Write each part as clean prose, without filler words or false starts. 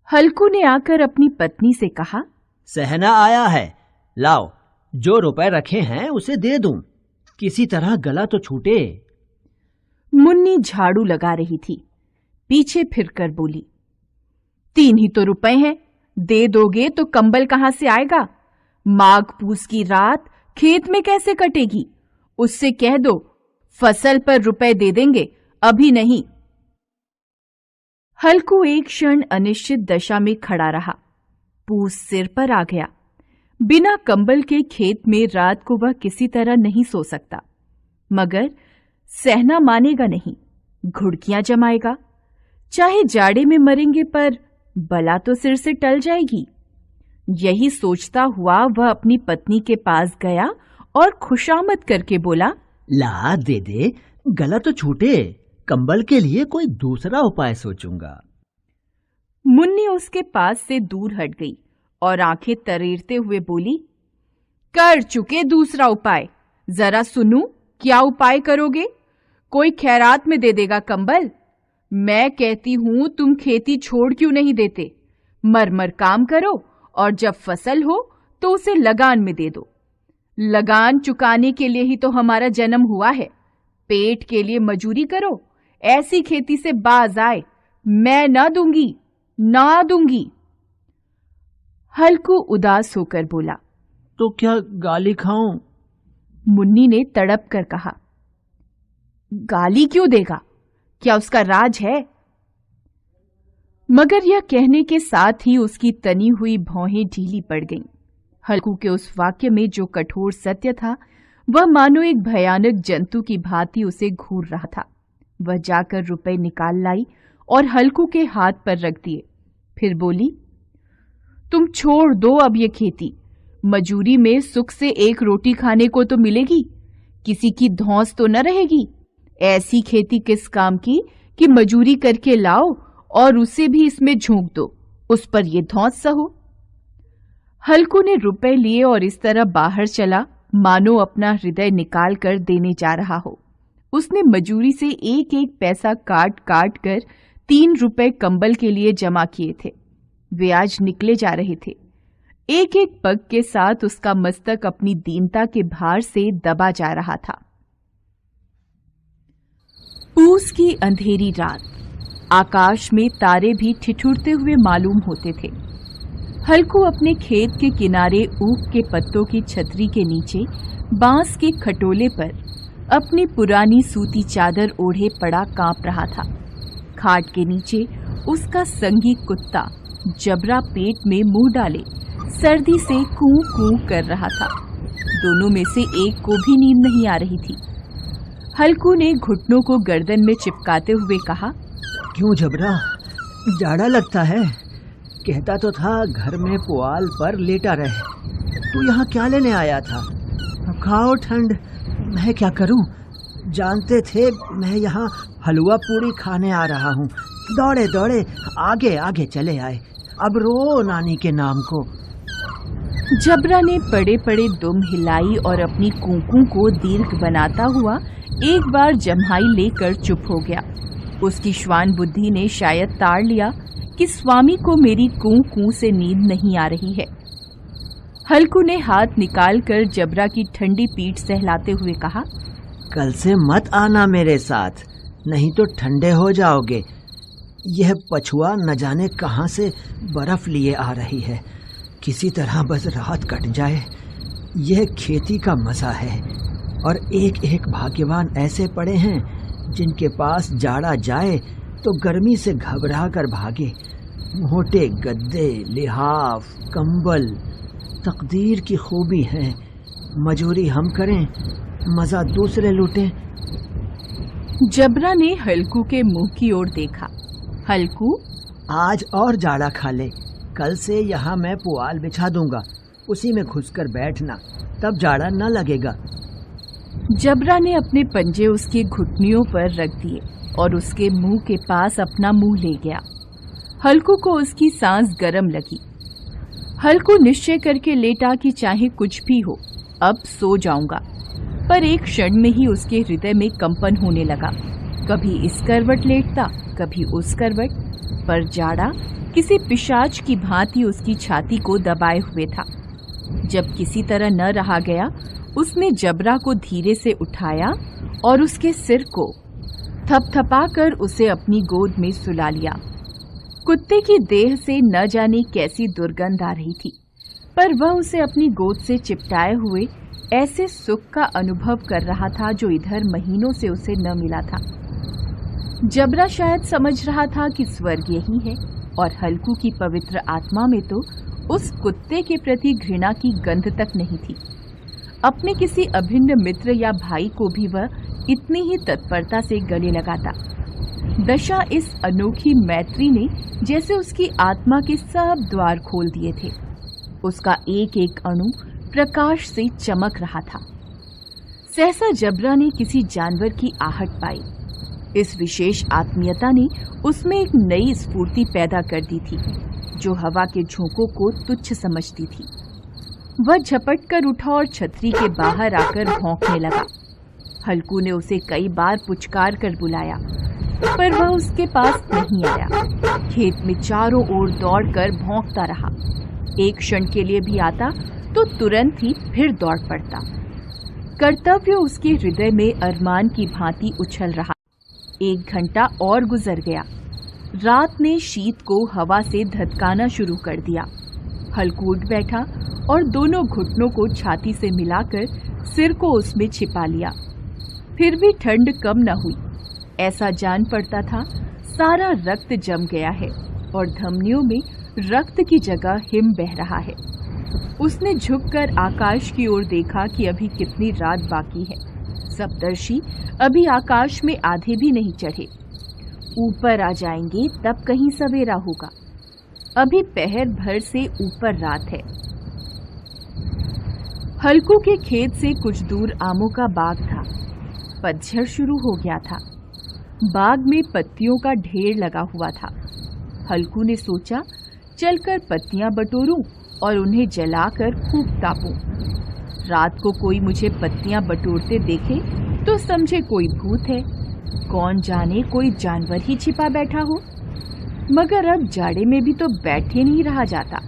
हल्कू ने आकर अपनी पत्नी से कहा, सहना आया है, लाओ जो रुपए रखे हैं उसे दे दूं, किसी तरह गला तो छूटे। मुन्नी झाड़ू लगा रही थी, पीछे फिरकर बोली, 3 ही तो रुपए हैं, दे दोगे तो कंबल कहां से आएगा? माघ पूस की रात खेत में कैसे कटेगी? उससे कह दो फसल पर रुपए दे देंगे, अभी नहीं। हल्कू एक क्षण अनिश्चित दशा में खड़ा रहा। पूस सिर पर आ गया। बिना कंबल के खेत में रात को वह किसी तरह नहीं सो सकता, मगर सहना मानेगा नहीं, घुड़कियां जमाएगा। चाहे जाड़े में मरेंगे पर बला तो सिर से टल जाएगी। यही सोचता हुआ वह अपनी पत्नी के पास गया और खुशामद करके बोला, ला दे दे, गला तो छूटे, कंबल के लिए कोई दूसरा उपाय सोचूंगा। मुन्नी उसके पास से दूर हट गई और आंखें तरेरते हुए बोली, कर चुके दूसरा उपाय, जरा सुनूं क्या उपाय करोगे? कोई खैरात में दे देगा कंबल? मैं कहती हूं तुम खेती छोड़ क्यों नहीं देते? मर काम करो और जब फसल हो तो उसे लगान में दे दो। लगान चुकाने के लिए ही तो हमारा जन्म हुआ है। पेट के लिए मजूरी करो, ऐसी खेती से बाज आए। मैं ना दूंगी। हल्कू उदास होकर बोला, तो क्या गाली खाऊं? मुन्नी ने तड़प कर कहा, गाली क्यों देगा? क्या उसका राज है? मगर यह कहने के साथ ही उसकी तनी हुई भौहें ढीली पड़ गईं। हल्कू के उस वाक्य में जो कठोर सत्य था, वह मानो एक भयानक जंतु की भांति उसे घूर रहा था। वह जाकर रुपए निकाल लाई और हल्कू के हाथ पर रख दिए। फिर बोली, तुम छोड़ दो अब ये खेती। मजूरी में सुख से एक रोटी खाने को तो मिलेगी, किसी की धौंस तो न रहेगी। ऐसी खेती किस काम की कि मजूरी करके लाओ और उसे भी इसमें झोंक दो, उस पर ये धौंस सहो। हल्कू ने रुपए लिए और इस तरह बाहर चला मानो अपना हृदय निकाल कर देने जा रहा हो। उसने मजूरी से एक एक पैसा काट काट कर 3 रुपए कंबल के लिए जमा किए थे। वे आज निकले जा रहे थे। एक एक पग के साथ उसका मस्तक अपनी दीनता के भार से दबा जा रहा था। पूस की अंधेरी रात, आकाश में तारे भी ठिठुरते हुए मालूम होते थे। हल्कू अपने खेत के किनारे ऊख के पत्तों की छतरी के नीचे बांस के खटोले पर अपनी पुरानी सूती चादर ओढ़े पड़ा कांप रहा था। खाट के नीचे उसका संगी कुत्ता जबरा पेट में मुंह डाले सर्दी से कूं कूं कर रहा था। दोनों में से एक को भी नींद नहीं आ रही थी। हल्कू ने घुटनों को गर्दन में चिपकाते हुए कहा, क्यों जबरा, जाड़ा लगता है? कहता तो था घर में पुआल पर लेटा रहे। तू यहाँ क्या लेने आया था? खाओ ठंड, मैं क्या करूं? जानते थे मैं यहाँ हलवा पूरी खाने आ रहा हूँ। दौड़े दौड़े आगे आगे चले आए, अब रो नानी के नाम को। जबरा ने पड़े पड़े दुम हिलाई और अपनी कूकू को दीर्घ बनाता हुआ एक बार जम्हाई लेकर चुप हो गया। उसकी श्वान बुद्धि ने शायद ताड़ लिया कि स्वामी को मेरी कूं कूं से नींद नहीं आ रही है। हल्कू ने हाथ निकालकर जबरा की ठंडी पीठ सहलाते हुए कहा, कल से मत आना मेरे साथ, नहीं तो ठंडे हो जाओगे। यह पछुआ न जाने कहां से बर्फ लिए आ रही है। किसी तरह बस रात कट जाए। यह खेती का मजा है और एक एक भाग्यवान ऐसे पड़े हैं जिनके पास जाड़ा जाए तो गर्मी से घबरा कर भागे। मोटे गद्दे, लिहाफ, कंबल तकदीर की खूबी है। मजूरी हम करें, मजा दूसरे लूटें। जबरा ने हल्कू के मुंह की ओर देखा। हल्कू, आज और जाड़ा खा ले। कल से यहाँ मैं पुआल बिछा दूंगा, उसी में घुसकर बैठना, तब जाड़ा न लगेगा। जबरा ने अपने पंजे उसके घुटनियों पर रख दिए और उसके मुंह के पास अपना मुंह ले गया। हल्कू को उसकी सांस गर्म लगी। हल्कू निश्चय करके लेटा कि चाहे कुछ भी हो, अब सो जाऊंगा। पर एक क्षण में ही उसके हृदय में कंपन होने लगा। कभी इस करवट लेटता, कभी उस करवट, पर जाड़ा किसी पिशाच की भांति उसकी छाती को दबाए हुए था। जब किसी तरह न रहा गया, उसने जबरा को धीरे से उठाया और उसके सिर को थपथपाकर उसे अपनी गोद में सुला लिया। कुत्ते की देह से न जाने कैसी दुर्गंध आ रही थी, पर वह उसे अपनी गोद से चिपटाए हुए ऐसे सुख का अनुभव कर रहा था जो इधर महीनों से उसे न मिला था। जबरा शायद समझ रहा था कि स्वर्ग यही है, और हल्कू की पवित्र आत्मा में तो उस कुत्ते के प्रति घृणा की गंध तक नहीं थी। अपने किसी अभिन्न मित्र या भाई को भी वह इतनी ही तत्परता से गले लगाता। दशा इस अनोखी मैत्री ने जैसे उसकी आत्मा के सब द्वार खोल दिए थे। उसका एक एक अणु प्रकाश से चमक रहा था। सहसा जबरा ने किसी जानवर की आहट पाई। इस विशेष आत्मीयता ने उसमें एक नई स्फूर्ति पैदा कर दी थी, जो हवा के झोंकों को तुच्छ समझती थी। वह झपट कर उठा और छतरी के बाहर आकर भौंकने लगा। हल्कू ने उसे कई बार पुचकार कर बुलाया, पर वह उसके पास नहीं आया। खेत में चारों ओर दौड़कर भौंकता रहा। एक क्षण के लिए भी आता तो तुरंत ही फिर दौड़ पड़ता। कर्तव्य उसके हृदय में अरमान की भांति उछल रहा। 1 घंटा और गुजर गया। रात ने शीत को हवा से धधकाना शुरू कर दिया। हल्कू उठ बैठा और दोनों घुटनों को छाती से मिलाकर सिर को उसमें छिपा लिया। फिर भी ठंड कम न हुई। ऐसा जान पड़ता था सारा रक्त जम गया है और धमनियों में रक्त की जगह हिम बह रहा है। उसने झुककर आकाश की ओर देखा कि अभी कितनी रात बाकी है। सप्तर्षि अभी आकाश में आधे भी नहीं चढ़े। ऊपर आ जाएंगे तब कहीं सवेरा होगा। अभी पहर भर से ऊपर रात है। हल्कू के खेत से कुछ दूर आमों का बाग था। पतझड़ शुरू हो गया था। बाग में पत्तियों का ढेर लगा हुआ था। हल्कू ने सोचा चलकर पत्तियां बटोरूं और उन्हें जलाकर खूब तापूं। रात को कोई मुझे पत्तियां बटोरते देखे तो समझे कोई भूत है। कौन जाने कोई जानवर ही छिपा बैठा हो। मगर अब जाड़े में भी तो बैठे नहीं रहा जाता।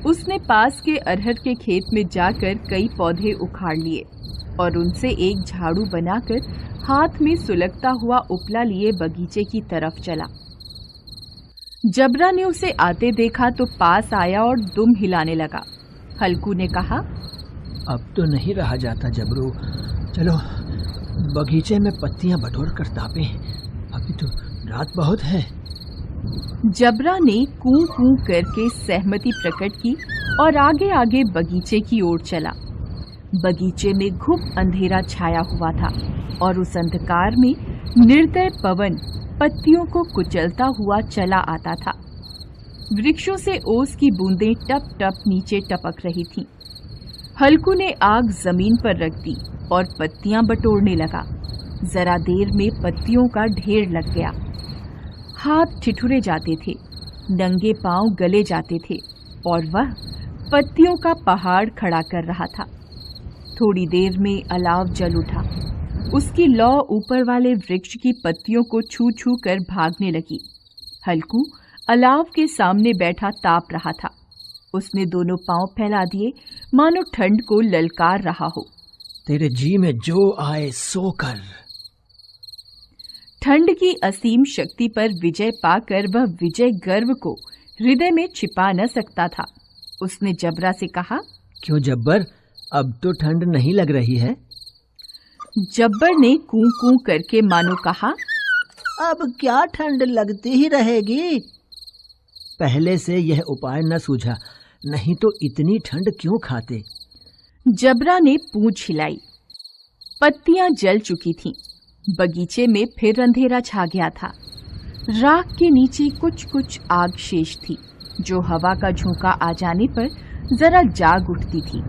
उसने पास के अरहर के खेत में जाकर कई पौधे उखाड़ लिए और उनसे एक झाड़ू बनाकर हाथ में सुलगता हुआ उपला लिए बगीचे की तरफ चला। जबरा ने उसे आते देखा तो पास आया और दुम हिलाने लगा। हल्कू ने कहा, अब तो नहीं रहा जाता जबरू, चलो बगीचे में पत्तियां बटोर कर तापें। अभी तो रात बहुत है। जबरा ने कूं कूं करके सहमति प्रकट की और आगे आगे बगीचे की ओर चला। बगीचे में घुप अंधेरा छाया हुआ था और उस अंधकार में निर्दय पवन पत्तियों को कुचलता हुआ चला आता था। वृक्षों से ओस की बूंदें टप टप नीचे टपक रही थीं। हल्कू ने आग जमीन पर रख दी और पत्तियां बटोरने लगा। जरा देर में पत्तियों का ढेर लग गया। हाथ ठिठुरे जाते थे, नंगे पांव गले जाते थे और वह पत्तियों का पहाड़ खड़ा कर रहा था। थोड़ी देर में अलाव जल उठा। उसकी लौ ऊपर वाले वृक्ष की पत्तियों को छू छू कर भागने लगी। हल्कू अलाव के सामने बैठा ताप रहा था। उसने दोनों पांव फैला दिए मानो ठंड को ललकार रहा हो। तेरे जी में जो आए सो कर। ठंड की असीम शक्ति पर विजय पाकर वह विजय गर्व को हृदय में छिपा न सकता था। उसने जबरा से कहा, क्यों जब्बर, अब तो ठंड नहीं लग रही है? जब्बर ने कूं कूं करके मानो कहा, अब क्या ठंड लगती ही रहेगी। पहले से यह उपाय न सूझा, नहीं तो इतनी ठंड क्यों खाते। जबरा ने पूंछ हिलाई। पत्तियां जल चुकी थीं। बगीचे में फिर अंधेरा छा गया था। राख के नीचे कुछ कुछ आग शेष थी, जो हवा का झोंका आ जाने पर जरा जाग उठती थी,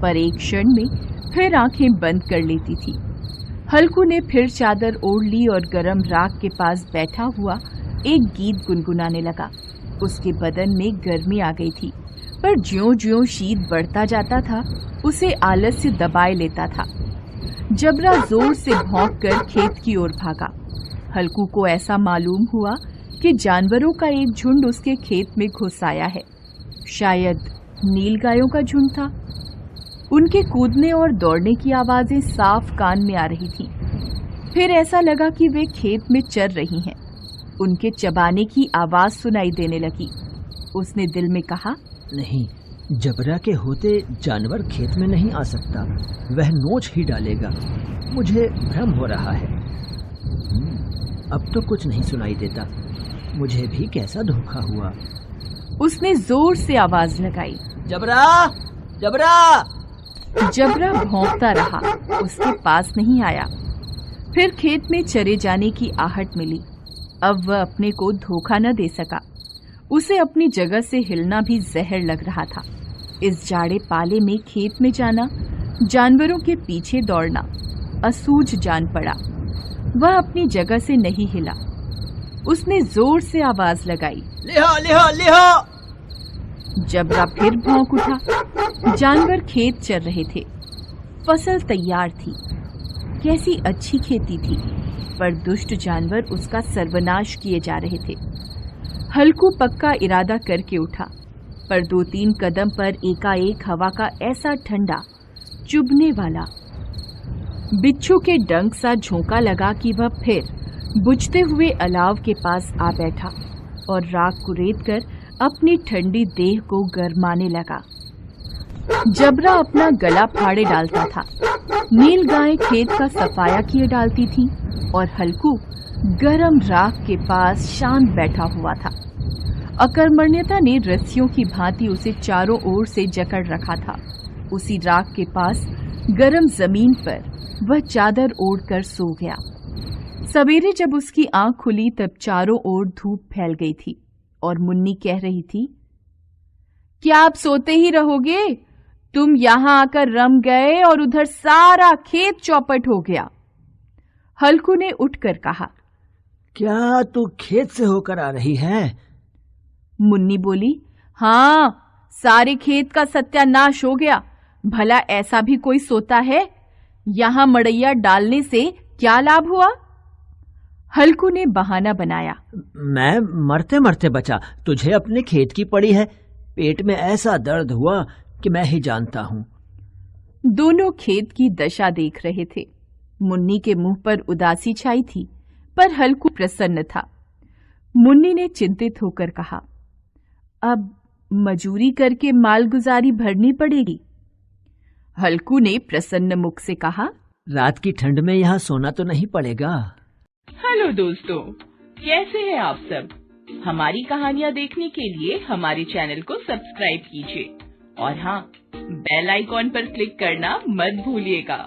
पर एक क्षण में फिर आंखें बंद कर लेती थी। हल्कू ने फिर चादर ओढ़ ली और गरम राख के पास बैठा हुआ एक गीत गुनगुनाने लगा। उसके बदन में गर्मी आ गई थी, पर ज्यों-ज्यों शीत बढ़ता जाता था उसे आलस्य दबाए लेता था। जबरा जोर से भौंककर खेत की ओर भागा। हल्कू को ऐसा मालूम हुआ कि के जानवरों का एक झुंड उसके खेत में घुस आया है। शायद नीलगायों का झुंड था। उनके कूदने और दौड़ने की आवाजें साफ कान में आ रही थीं। फिर ऐसा लगा कि वे खेत में चर रही हैं। उनके चबाने की आवाज सुनाई देने लगी। उसने दिल में कहा, नहीं, जबरा के होते जानवर खेत में नहीं आ सकता। वह नोच ही डालेगा। मुझे भ्रम हो रहा है। अब तो कुछ नहीं सुनाई देता। मुझे भी कैसा धोखा हुआ। उसने जोर से आवाज लगाई, जबरा, जबरा। जबरा भौंकता रहा, उसके पास नहीं आया। फिर खेत में चरे जाने की आहट मिली। अब वह अपने को धोखा न दे सका। उसे अपनी जगह से हिलना भी जहर लग रहा था। इस जाड़े पाले में खेत में जाना, जानवरों के पीछे दौड़ना असूझ जान पड़ा। वह अपनी जगह से नहीं हिला। उसने जोर से आवाज लगाई, लिहो, लिहो, लिहो। जबरा फिर भौंक उठा। जानवर खेत चर रहे थे। फसल तैयार थी। कैसी अच्छी खेती थी, पर दुष्ट जानवर उसका सर्वनाश किए जा रहे थे। हल्कू पक्का इरादा करके उठा, पर 2-3 कदम पर एकाएक हवा का ऐसा ठंडा, चुभने वाला, बिच्छू के डंक सा झोंका लगा कि वह फिर बुझते हुए अलाव के पास आ बैठा और राख को रेत कर अपनी ठंडी देह को गरमाने लगा। जबरा अपना गला फाड़े डालता था। नीलगाय खेत का सफाया किए डालती थी और हल्कू गरम राख के पास शांत बैठा हुआ था। अकर्मण्यता ने रस्सियों की भांति उसे चारों ओर से जकड़ रखा था। उसी राख के पास गरम जमीन पर वह चादर ओढ़कर सो गया। सवेरे जब उसकी आंख खुली तब चारों ओर धूप फैल गई थी और मुन्नी कह रही थी, क्या आप सोते ही रहोगे? तुम यहां आकर रम गए और उधर सारा खेत चौपट हो गया। हल्कू ने उठकर कहा, क्या तू खेत से होकर आ रही है? मुन्नी बोली, हां, सारे खेत का सत्यानाश हो गया। भला ऐसा भी कोई सोता है? यहां मड़ैया डालने से क्या लाभ हुआ? हल्कू ने बहाना बनाया, मैं मरते मरते बचा। तुझे अपने खेत की पड़ी है। पेट में ऐसा दर्द हुआ कि मैं ही जानता हूं। दोनों खेत की दशा देख रहे थे। मुन्नी के मुंह पर उदासी छाई थी, पर हल्कू प्रसन्न था। मुन्नी ने चिंतित होकर कहा, अब मजूरी करके मालगुजारी भरनी पड़ेगी। हल्कू ने प्रसन्न मुख से कहा, रात की ठंड में यहाँ सोना तो नहीं पड़ेगा। हेलो दोस्तों, कैसे हैं आप सब? हमारी कहानियाँ देखने के लिए हमारे चैनल को सब्सक्राइब कीजिए और हाँ, बेल आइकॉन पर क्लिक करना मत भूलिएगा।